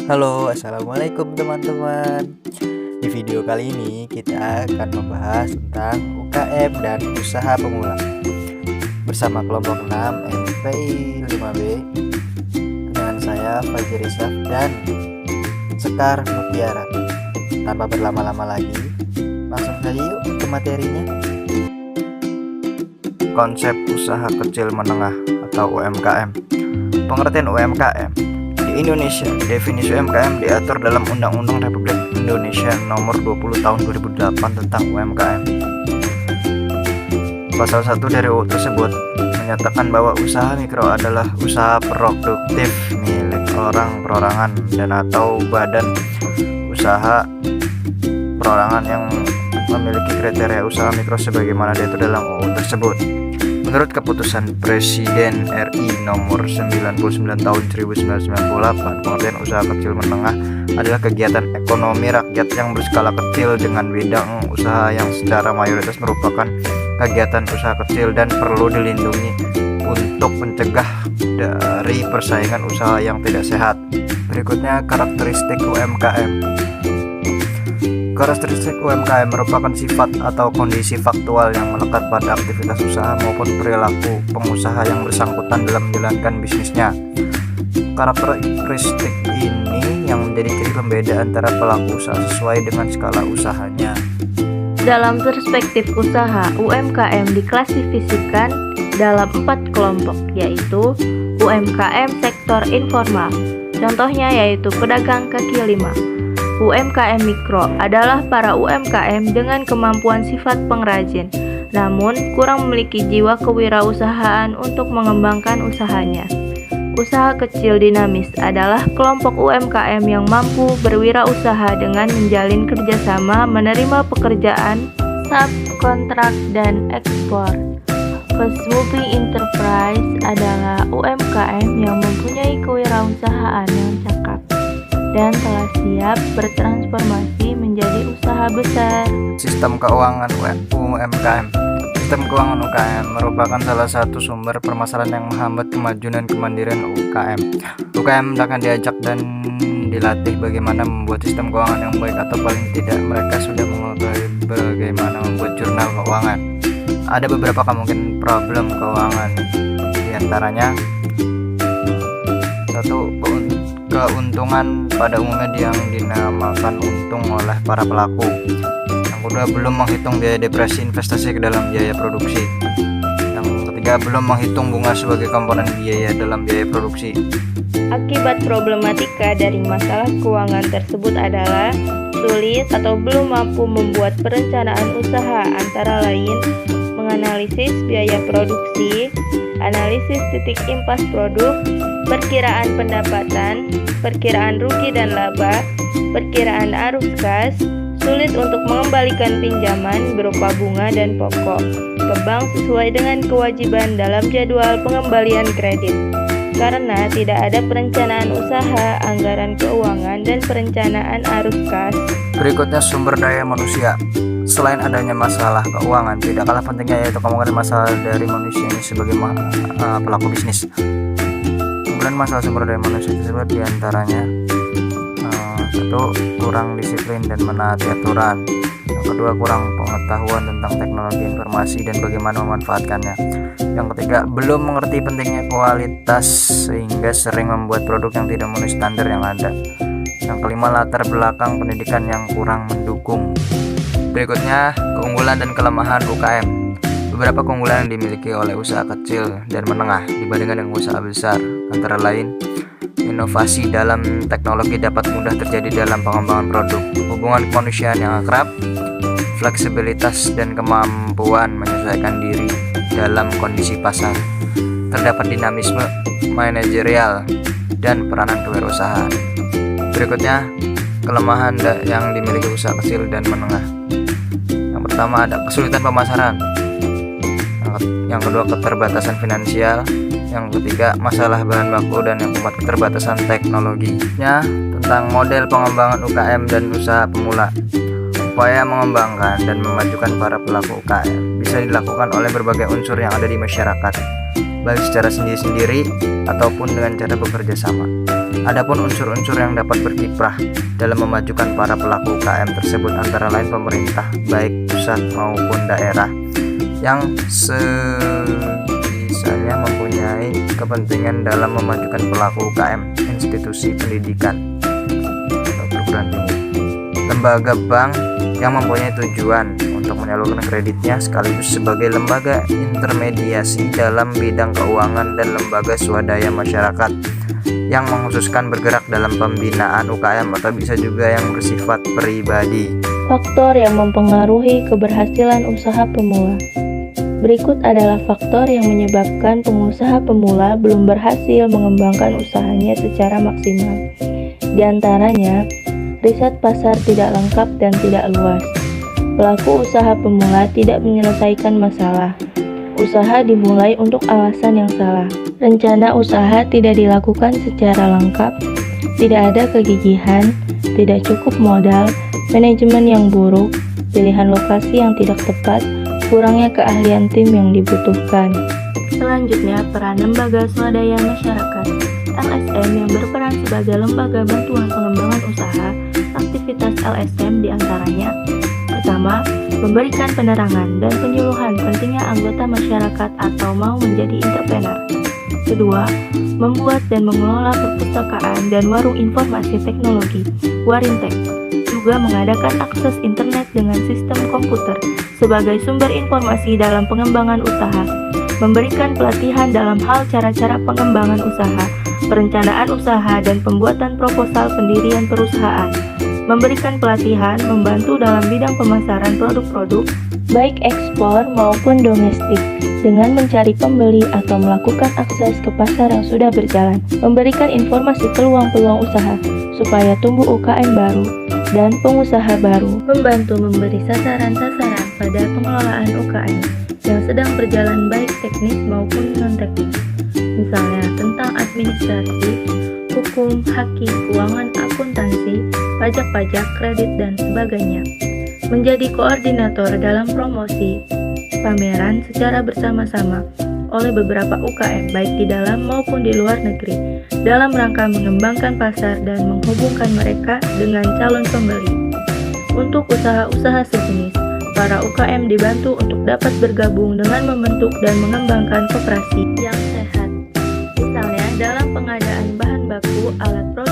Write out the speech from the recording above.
Halo, assalamualaikum teman-teman. Di video kali ini kita akan membahas tentang UKM dan usaha pemula bersama kelompok 6 MPI 5B dengan saya Fajri Rizaf dan Sekar Mutiara. Tanpa berlama-lama lagi, langsung saja yuk ke materinya. Konsep usaha kecil menengah atau UMKM. Pengertian UMKM di Indonesia, definisi UMKM diatur dalam Undang-Undang Republik Indonesia Nomor 20 Tahun 2008 tentang UMKM. Pasal 1 dari UU tersebut menyatakan bahwa usaha mikro adalah usaha produktif milik orang perorangan dan atau badan usaha perorangan yang memiliki kriteria usaha mikro sebagaimana diatur dalam UU tersebut. Menurut keputusan Presiden RI nomor 99 tahun 1998, pengertian usaha kecil menengah adalah kegiatan ekonomi rakyat yang berskala kecil dengan bidang usaha yang secara mayoritas merupakan kegiatan usaha kecil dan perlu dilindungi untuk mencegah dari persaingan usaha yang tidak sehat. Berikutnya karakteristik UMKM. Karakteristik UMKM merupakan sifat atau kondisi faktual yang melekat pada aktivitas usaha maupun perilaku pengusaha yang bersangkutan dalam menjalankan bisnisnya. Karakteristik ini yang menjadi ciri pembeda antara pelaku usaha sesuai dengan skala usahanya. Dalam perspektif usaha, UMKM diklasifikasikan dalam 4 kelompok, yaitu UMKM sektor informal. Contohnya yaitu pedagang kaki lima. UMKM mikro adalah para UMKM dengan kemampuan sifat pengrajin, namun kurang memiliki jiwa kewirausahaan untuk mengembangkan usahanya. Usaha kecil dinamis adalah kelompok UMKM yang mampu berwirausaha dengan menjalin kerjasama, menerima pekerjaan, subkontrak, dan ekspor. Fast moving enterprise adalah UMKM yang mempunyai kewirausahaan yang cakap dan telah siap bertransformasi menjadi usaha besar. Sistem keuangan UMKM. Sistem keuangan UKM merupakan salah satu sumber permasalahan yang menghambat kemajuan dan kemandirian UKM. UKM akan diajak dan dilatih bagaimana membuat sistem keuangan yang baik, atau paling tidak mereka sudah mengetahui bagaimana membuat jurnal keuangan. Ada beberapa kemungkinan problem keuangan, diantaranya satu, keuntungan pada umumnya yang dinamakan untung oleh para pelaku. Yang kedua, belum menghitung biaya depresi investasi ke dalam biaya produksi. Yang ketiga, belum menghitung bunga sebagai komponen biaya dalam biaya produksi. Akibat problematika dari masalah keuangan tersebut adalah sulit atau belum mampu membuat perencanaan usaha, antara lain menganalisis biaya produksi, analisis titik impas produk, perkiraan pendapatan, perkiraan rugi dan laba, perkiraan arus kas, sulit untuk mengembalikan pinjaman berupa bunga dan pokok ke bank sesuai dengan kewajiban dalam jadwal pengembalian kredit. Karena tidak ada perencanaan usaha, anggaran keuangan, dan perencanaan arus kas. Berikutnya sumber daya manusia. Selain adanya masalah keuangan, tidak kalah pentingnya yaitu kemungkinan masalah dari manusia ini sebagai pelaku bisnis. Kemudian masalah sumber daya manusia tersebut diantaranya satu, kurang disiplin dan menaati aturan. Yang kedua, kurang pengetahuan tentang teknologi informasi dan bagaimana memanfaatkannya. Yang ketiga, belum mengerti pentingnya kualitas sehingga sering membuat produk yang tidak memenuhi standar yang ada. Yang kelima, latar belakang pendidikan yang kurang mendukung. Berikutnya, keunggulan dan kelemahan UKM. Beberapa keunggulan yang dimiliki oleh usaha kecil dan menengah dibandingkan dengan usaha besar, antara lain inovasi dalam teknologi dapat mudah terjadi dalam pengembangan produk, hubungan kemanusiaan yang akrab, fleksibilitas dan kemampuan menyesuaikan diri dalam kondisi pasar. Terdapat dinamisme manajerial dan peranan kewirausahaan. Berikutnya, kelemahan yang dimiliki usaha kecil dan menengah. Yang pertama, ada kesulitan pemasaran. Yang kedua, keterbatasan finansial. Yang ketiga, masalah bahan baku. Dan yang keempat, keterbatasan teknologinya. Tentang model pengembangan UKM dan usaha pemula. Upaya mengembangkan dan memajukan para pelaku UKM bisa dilakukan oleh berbagai unsur yang ada di masyarakat, baik secara sendiri-sendiri ataupun dengan cara bekerja sama. Adapun unsur-unsur yang dapat berkiprah dalam memajukan para pelaku UKM tersebut antara lain pemerintah, baik pusat maupun daerah, yang sebisanya mempunyai kepentingan dalam memajukan pelaku UKM, institusi pendidikan atau perguruan tinggi, lembaga bank yang mempunyai tujuan untuk menyalurkan kreditnya sekaligus sebagai lembaga intermediasi dalam bidang keuangan, dan lembaga swadaya masyarakat yang mengkhususkan bergerak dalam pembinaan UKM atau bisa juga yang bersifat pribadi. Faktor yang mempengaruhi keberhasilan usaha pemula. Berikut adalah faktor yang menyebabkan pengusaha pemula belum berhasil mengembangkan usahanya secara maksimal. Di antaranya, riset pasar tidak lengkap dan tidak luas. Pelaku usaha pemula tidak menyelesaikan masalah. Usaha dimulai untuk alasan yang salah. Rencana usaha tidak dilakukan secara lengkap. Tidak ada kegigihan, tidak cukup modal, manajemen yang buruk, pilihan lokasi yang tidak tepat, kurangnya keahlian tim yang dibutuhkan. Selanjutnya, peran lembaga swadaya masyarakat (LSM) yang berperan sebagai lembaga bantuan pengembangan usaha. Aktivitas LSM diantaranya: pertama, memberikan penerangan dan penyuluhan pentingnya anggota masyarakat atau mau menjadi entrepreneur. Kedua, membuat dan mengelola perpustakaan dan warung informasi teknologi (Warintek). Juga mengadakan akses internet dengan sistem komputer sebagai sumber informasi dalam pengembangan usaha. Memberikan pelatihan dalam hal cara-cara pengembangan usaha, perencanaan usaha, dan pembuatan proposal pendirian perusahaan. Memberikan pelatihan membantu dalam bidang pemasaran produk-produk, baik ekspor maupun domestik, dengan mencari pembeli atau melakukan akses ke pasar yang sudah berjalan. Memberikan informasi peluang-peluang usaha, supaya tumbuh UKM baru dan pengusaha baru. Membantu memberi sasaran-sasaran pada pengelolaan UKM yang sedang berjalan baik teknis maupun non-teknis. Misalnya tentang administrasi, hukum, haki, keuangan, akuntansi, pajak-pajak, kredit, dan sebagainya. Menjadi koordinator dalam promosi pameran secara bersama-sama oleh beberapa UKM baik di dalam maupun di luar negeri dalam rangka mengembangkan pasar dan menghubungkan mereka dengan calon pembeli. Untuk usaha-usaha sejenis, para UKM dibantu untuk dapat bergabung dengan membentuk dan mengembangkan koperasi yang sehat. Misalnya dalam pengadaan bahan baku, alat produksi,